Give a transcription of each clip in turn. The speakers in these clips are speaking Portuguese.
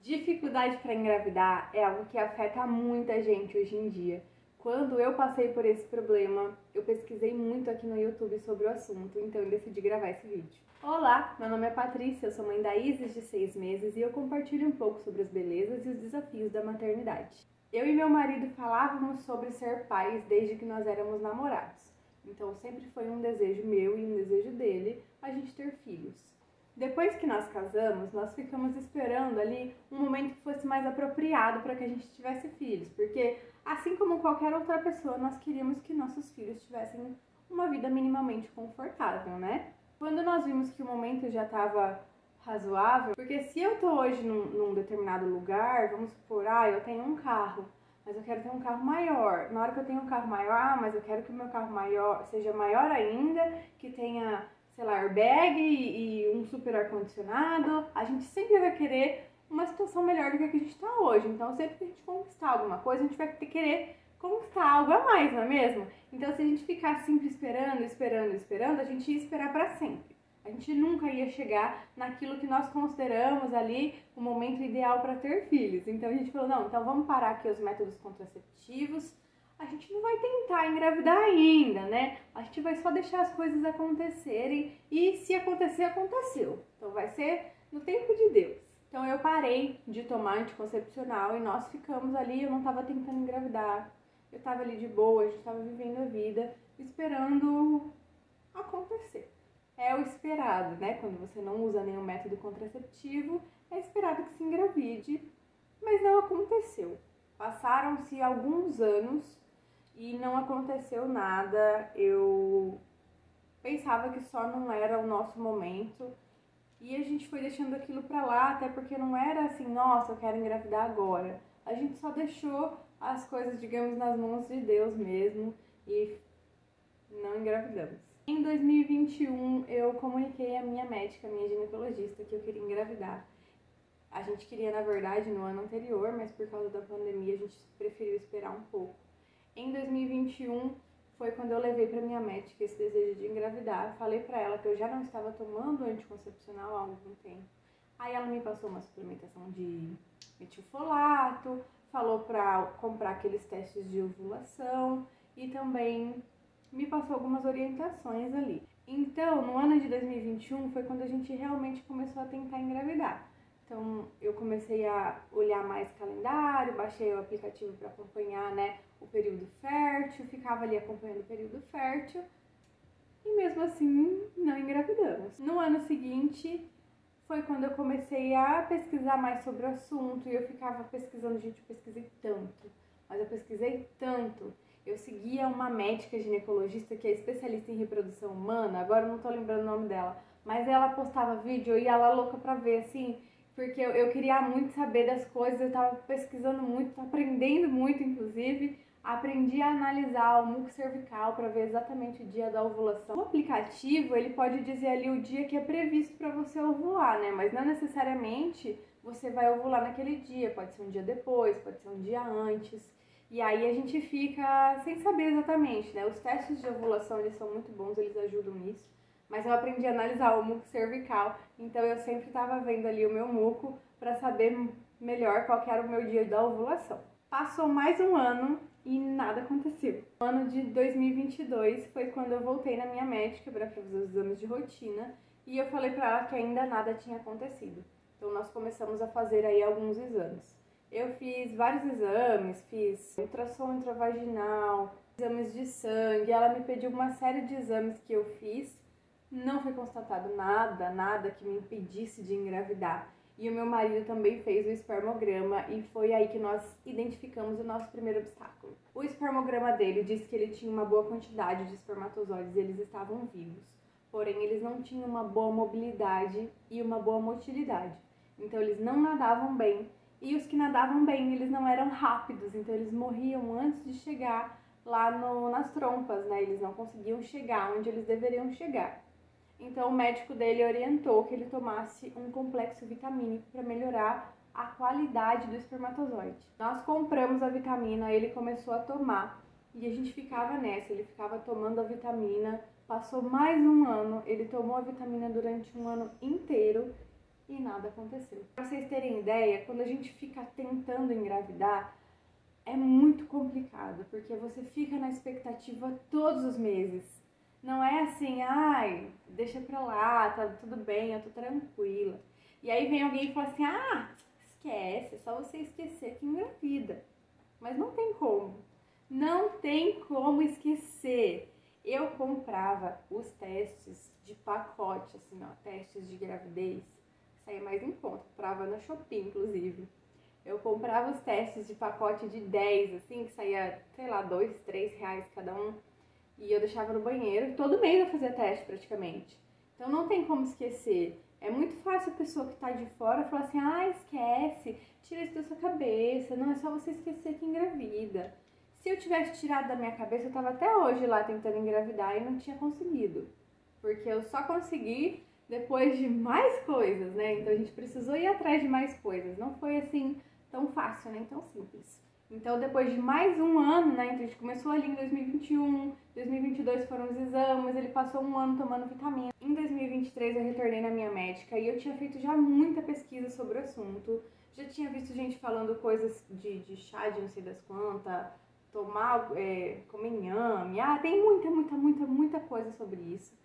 Dificuldade para engravidar é algo que afeta muita gente hoje em dia. Quando eu passei por esse problema, eu pesquisei muito aqui no YouTube sobre o assunto, então eu decidi gravar esse vídeo. Olá, meu nome é Patrícia, eu sou mãe da Isis de 6 meses e eu compartilho um pouco sobre as belezas e os desafios da maternidade. Eu e meu marido falávamos sobre ser pais desde que nós éramos namorados, então sempre foi um desejo meu e um desejo dele a gente ter filhos. Depois que nós casamos, nós ficamos esperando ali um momento que fosse mais apropriado para que a gente tivesse filhos, porque assim como qualquer outra pessoa, nós queríamos que nossos filhos tivessem uma vida minimamente confortável, né? Quando nós vimos que o momento já estava razoável, porque se eu tô hoje num determinado lugar, vamos supor, eu tenho um carro, mas eu quero ter um carro maior. Na hora que eu tenho um carro maior, mas eu quero que o meu carro maior seja maior ainda, que tenha, sei lá, airbag e um super ar-condicionado. A gente sempre vai querer uma situação melhor do que a gente está hoje. Então, sempre que a gente conquistar alguma coisa, a gente vai querer conquistar algo a mais, não é mesmo? Então, se a gente ficar sempre esperando, a gente ia esperar para sempre. A gente nunca ia chegar naquilo que nós consideramos ali o momento ideal para ter filhos. Então, a gente falou, não, então vamos parar aqui os métodos contraceptivos. A gente não vai tentar engravidar ainda, né? A gente vai só deixar as coisas acontecerem e se acontecer, aconteceu. Então vai ser no tempo de Deus. Então eu parei de tomar anticoncepcional e nós ficamos ali, eu não estava tentando engravidar. Eu estava ali de boa, a gente estava vivendo a vida, esperando acontecer. É o esperado, né? Quando você não usa nenhum método contraceptivo, é esperado que se engravide, mas não aconteceu. Passaram-se alguns anos e não aconteceu nada. Eu pensava que só não era o nosso momento e a gente foi deixando aquilo pra lá, até porque não era assim, nossa, eu quero engravidar agora. A gente só deixou as coisas, digamos, nas mãos de Deus mesmo e não engravidamos. Em 2021, eu comuniquei à minha médica, à minha ginecologista, que eu queria engravidar. A gente queria, na verdade, no ano anterior, mas por causa da pandemia a gente preferiu esperar um pouco. Em 2021 foi quando eu levei para minha médica esse desejo de engravidar. Falei para ela que eu já não estava tomando anticoncepcional há algum tempo. Aí ela me passou uma suplementação de metilfolato, falou para comprar aqueles testes de ovulação e também me passou algumas orientações ali. Então, no ano de 2021 foi quando a gente realmente começou a tentar engravidar. Então, eu comecei a olhar mais calendário, baixei o aplicativo para acompanhar, né, o período fértil, ficava ali acompanhando o período fértil e mesmo assim não engravidamos. No ano seguinte foi quando eu comecei a pesquisar mais sobre o assunto e eu ficava pesquisando, gente, eu pesquisei tanto, mas eu pesquisei tanto. Eu seguia uma médica ginecologista que é especialista em reprodução humana, agora eu não tô lembrando o nome dela, mas ela postava vídeo e ela louca pra ver, assim, porque eu queria muito saber das coisas, eu tava pesquisando muito, aprendendo muito, inclusive. Aprendi a analisar o muco cervical para ver exatamente o dia da ovulação. O aplicativo, ele pode dizer ali o dia que é previsto para você ovular, né? Mas não necessariamente você vai ovular naquele dia, pode ser um dia depois, pode ser um dia antes. E aí a gente fica sem saber exatamente, né? Os testes de ovulação, eles são muito bons, eles ajudam nisso. Mas eu aprendi a analisar o muco cervical, então eu sempre estava vendo ali o meu muco para saber melhor qual que era o meu dia da ovulação. Passou mais um ano e nada aconteceu. No ano de 2022 foi quando eu voltei na minha médica para fazer os exames de rotina e eu falei para ela que ainda nada tinha acontecido. Então nós começamos a fazer aí alguns exames. Eu fiz vários exames, fiz ultrassom intravaginal, exames de sangue, ela me pediu uma série de exames que eu fiz. Não foi constatado nada que me impedisse de engravidar. E o meu marido também fez o espermograma e foi aí que nós identificamos o nosso primeiro obstáculo. O espermograma dele disse que ele tinha uma boa quantidade de espermatozoides e eles estavam vivos. Porém, eles não tinham uma boa mobilidade e uma boa motilidade. Então, eles não nadavam bem. E os que nadavam bem, eles não eram rápidos. Então, eles morriam antes de chegar lá nas trompas, né? Eles não conseguiam chegar onde eles deveriam chegar. Então o médico dele orientou que ele tomasse um complexo vitamínico para melhorar a qualidade do espermatozoide. Nós compramos a vitamina, ele começou a tomar e a gente ficava nessa, ele ficava tomando a vitamina, passou mais um ano, ele tomou a vitamina durante um ano inteiro e nada aconteceu. Pra vocês terem ideia, quando a gente fica tentando engravidar, é muito complicado, porque você fica na expectativa todos os meses. Não é assim, ai, deixa pra lá, tá tudo bem, eu tô tranquila. E aí vem alguém e fala assim, esquece, é só você esquecer que engravida. Mas não tem como. Não tem como esquecer. Eu comprava os testes de pacote, assim, ó, testes de gravidez. Saía mais em conta, comprava na Shopee, inclusive. Eu comprava os testes de pacote de 10, assim, que saía, sei lá, 2, 3 reais cada um. E eu deixava no banheiro. Todo mês eu fazia teste, praticamente. Então não tem como esquecer. É muito fácil a pessoa que tá de fora falar assim, esquece, tira isso da sua cabeça, não é só você esquecer que engravida. Se eu tivesse tirado da minha cabeça, eu tava até hoje lá tentando engravidar e não tinha conseguido. Porque eu só consegui depois de mais coisas, né? Então a gente precisou ir atrás de mais coisas. Não foi assim tão fácil, nem tão simples. Então depois de mais um ano, né? Então a gente começou ali em 2021, 2022 foram os exames, ele passou um ano tomando vitamina. Em 2023 eu retornei na minha médica e eu tinha feito já muita pesquisa sobre o assunto. Já tinha visto gente falando coisas de chá de não sei das quantas, tomar, comer inhame, tem muita coisa sobre isso.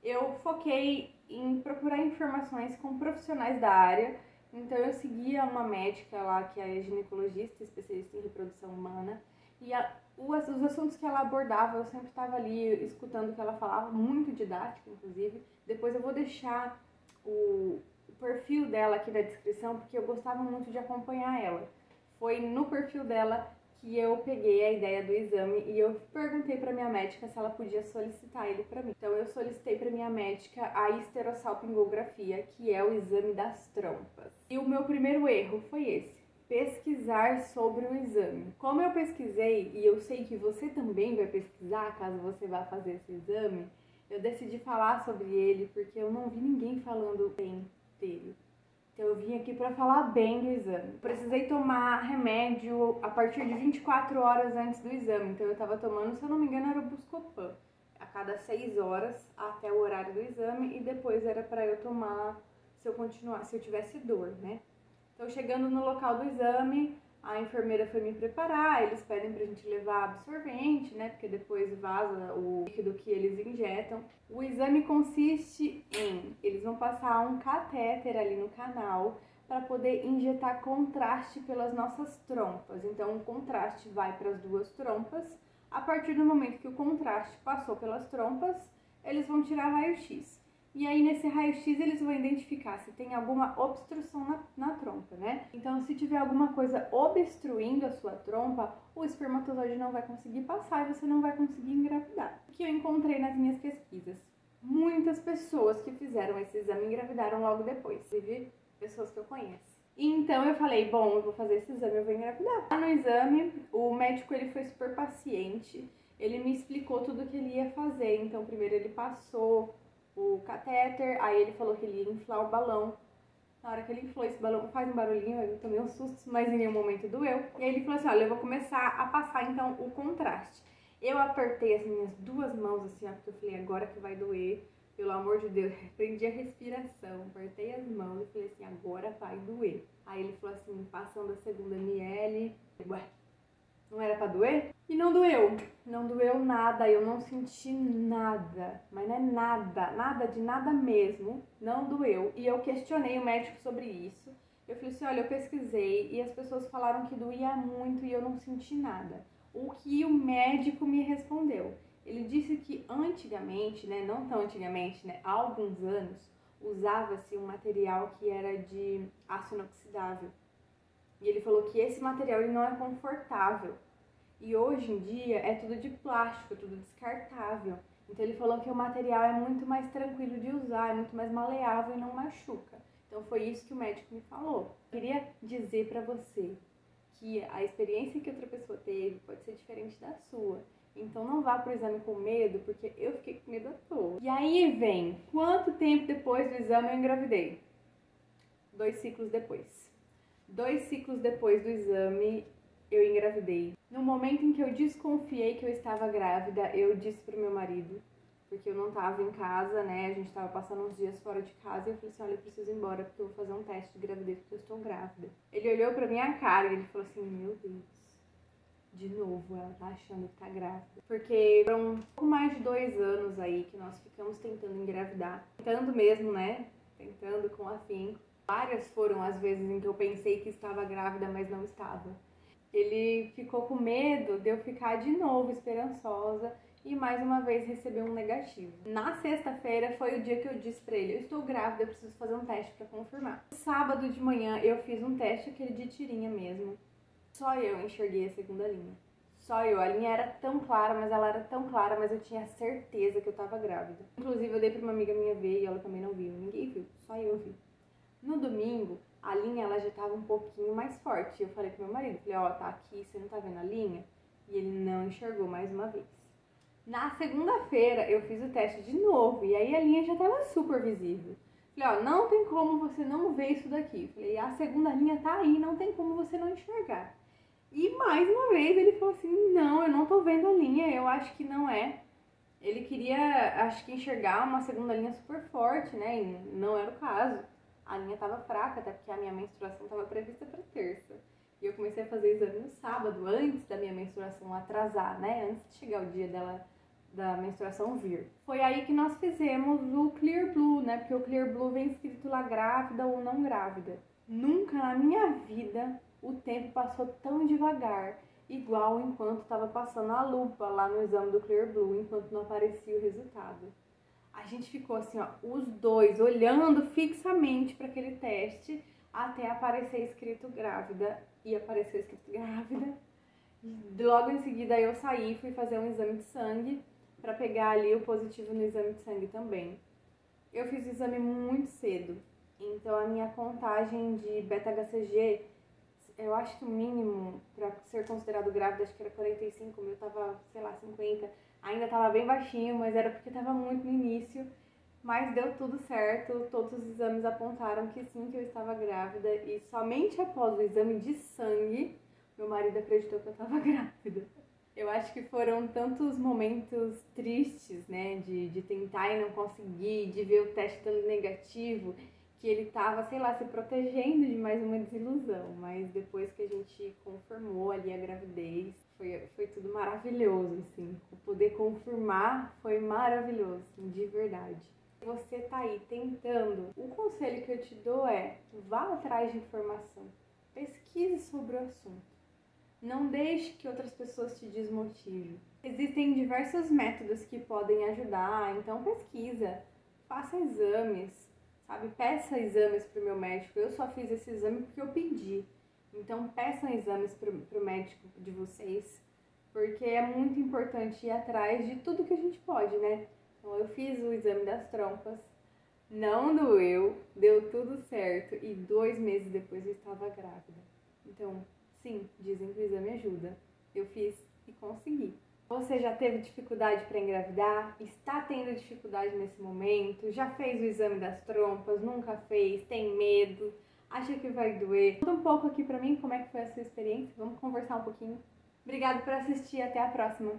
Eu foquei em procurar informações com profissionais da área, então eu seguia uma médica lá que é ginecologista, especialista em reprodução humana, e os assuntos que ela abordava, eu sempre estava ali escutando o que ela falava, muito didática, inclusive. Depois eu vou deixar o perfil dela aqui na descrição, porque eu gostava muito de acompanhar ela. Foi no perfil dela que eu peguei a ideia do exame e eu perguntei para minha médica se ela podia solicitar ele para mim. Então eu solicitei para minha médica a histerossalpingografia, que é o exame das trompas. E o meu primeiro erro foi esse: pesquisar sobre o exame. Como eu pesquisei, e eu sei que você também vai pesquisar caso você vá fazer esse exame, eu decidi falar sobre ele porque eu não vi ninguém falando bem dele. Então eu vim aqui para falar bem do exame. Precisei tomar remédio a partir de 24 horas antes do exame. Então eu estava tomando, se eu não me engano, era o Buscopan, a cada 6 horas até o horário do exame, e depois era para eu tomar se eu tivesse dor, né? Então chegando no local do exame, a enfermeira foi me preparar, eles pedem pra gente levar absorvente, né? Porque depois vaza o líquido que eles injetam. O exame consiste em, eles vão passar um catéter ali no canal para poder injetar contraste pelas nossas trompas. Então o contraste vai para as duas trompas. A partir do momento que o contraste passou pelas trompas, eles vão tirar raio-x. E aí, nesse raio-x, eles vão identificar se tem alguma obstrução na trompa, né? Então, se tiver alguma coisa obstruindo a sua trompa, o espermatozoide não vai conseguir passar e você não vai conseguir engravidar. O que eu encontrei nas minhas pesquisas? Muitas pessoas que fizeram esse exame engravidaram logo depois, inclusive pessoas que eu conheço. E então eu falei, bom, eu vou fazer esse exame, eu vou engravidar. Lá no exame, o médico ele foi super paciente, ele me explicou tudo o que ele ia fazer. Então, primeiro ele passou o catéter, aí ele falou que ele ia inflar o balão. Na hora que ele inflou esse balão, faz um barulhinho, eu tomei um susto, mas em nenhum momento doeu. E aí ele falou assim, olha, eu vou começar a passar então o contraste. Eu apertei as minhas duas mãos assim, ó, porque eu falei, agora que vai doer, pelo amor de Deus. Prendi a respiração, apertei as mãos e falei assim, agora vai doer. Aí ele falou assim, passando a segunda ml, ué, não era pra doer? E não doeu. Não doeu nada, eu não senti nada. Mas não é nada, nada de nada mesmo. Não doeu. E eu questionei o médico sobre isso. Eu falei assim, olha, eu pesquisei e as pessoas falaram que doía muito e eu não senti nada. O que o médico me respondeu? Ele disse que antigamente, né, não tão antigamente, né, há alguns anos, usava-se um material que era de aço inoxidável. E ele falou que esse material ele não é confortável. E hoje em dia é tudo de plástico, tudo descartável. Então ele falou que o material é muito mais tranquilo de usar, é muito mais maleável e não machuca. Então foi isso que o médico me falou. Eu queria dizer pra você que a experiência que outra pessoa teve pode ser diferente da sua. Então não vá pro exame com medo, porque eu fiquei com medo à toa. E aí vem, quanto tempo depois do exame eu engravidei? 2 ciclos depois. 2 ciclos depois do exame, eu engravidei. No momento em que eu desconfiei que eu estava grávida, eu disse pro meu marido, porque eu não tava em casa, né? A gente tava passando uns dias fora de casa e eu falei assim, olha, eu preciso ir embora porque eu vou fazer um teste de gravidez porque eu estou grávida. Ele olhou pra minha cara e ele falou assim, meu Deus, de novo, ela tá achando que tá grávida. Porque foram um pouco mais de 2 anos aí que nós ficamos tentando engravidar. Tentando mesmo, né? Tentando com afinco. Várias foram as vezes em que eu pensei que estava grávida, mas não estava. Ele ficou com medo de eu ficar de novo esperançosa e mais uma vez receber um negativo. Na sexta-feira foi o dia que eu disse pra ele, eu estou grávida, eu preciso fazer um teste pra confirmar. Sábado de manhã eu fiz um teste, aquele de tirinha mesmo. Só eu enxerguei a segunda linha. Só eu. A linha era tão clara, mas ela era tão clara, mas eu tinha certeza que eu tava grávida. Inclusive eu dei pra uma amiga minha ver e ela também não viu. Ninguém viu, só eu vi. No domingo, a linha ela já tava um pouquinho mais forte. Eu falei pro meu marido, falei, ó, tá aqui, você não tá vendo a linha? E ele não enxergou mais uma vez. Na segunda-feira, eu fiz o teste de novo, e aí a linha já tava super visível. Falei, ó, não tem como você não ver isso daqui. Falei, a segunda linha tá aí, não tem como você não enxergar. E mais uma vez ele falou assim, não, eu não tô vendo a linha, eu acho que não é. Ele queria, acho que enxergar uma segunda linha super forte, né, e não era o caso. A linha tava fraca, até porque a minha menstruação tava prevista pra terça. E eu comecei a fazer exame no sábado, antes da minha menstruação atrasar, né, antes de chegar o dia da menstruação vir. Foi aí que nós fizemos o Clear Blue, né, porque o Clear Blue vem escrito lá grávida ou não grávida. Nunca na minha vida o tempo passou tão devagar, igual enquanto estava passando a lupa lá no exame do Clear Blue, enquanto não aparecia o resultado. A gente ficou assim, ó, os dois olhando fixamente para aquele teste até aparecer escrito grávida. E apareceu escrito grávida. Logo em seguida eu saí e fui fazer um exame de sangue para pegar ali o positivo no exame de sangue também. Eu fiz o exame muito cedo, então a minha contagem de beta-HCG, eu acho que o mínimo para ser considerado grávida, acho que era 45, o meu tava, sei lá, 50. Ainda tava bem baixinho, mas era porque tava muito no início. Mas deu tudo certo, todos os exames apontaram que sim, que eu estava grávida. E somente após o exame de sangue, meu marido acreditou que eu estava grávida. Eu acho que foram tantos momentos tristes, né, de tentar e não conseguir, de ver o teste dando negativo, que ele tava, sei lá, se protegendo de mais uma desilusão. Mas depois que a gente confirmou ali a gravidez, foi tudo maravilhoso, assim. O poder confirmar foi maravilhoso, assim, de verdade. Se você tá aí tentando, o conselho que eu te dou é, vá atrás de informação, pesquise sobre o assunto. Não deixe que outras pessoas te desmotivem. Existem diversos métodos que podem ajudar, então pesquisa, faça exames, sabe? Peça exames para o meu médico. Eu só fiz esse exame porque eu pedi. Então peçam exames para o médico de vocês, porque é muito importante ir atrás de tudo que a gente pode, né? Então eu fiz o exame das trompas, não doeu, deu tudo certo e 2 meses depois eu estava grávida. Então, sim, dizem que o exame ajuda. Eu fiz e consegui. Você já teve dificuldade para engravidar? Está tendo dificuldade nesse momento? Já fez o exame das trompas? Nunca fez? Tem medo? Acha que vai doer? Conta um pouco aqui pra mim como é que foi a sua experiência. Vamos conversar um pouquinho. Obrigada por assistir. Até a próxima.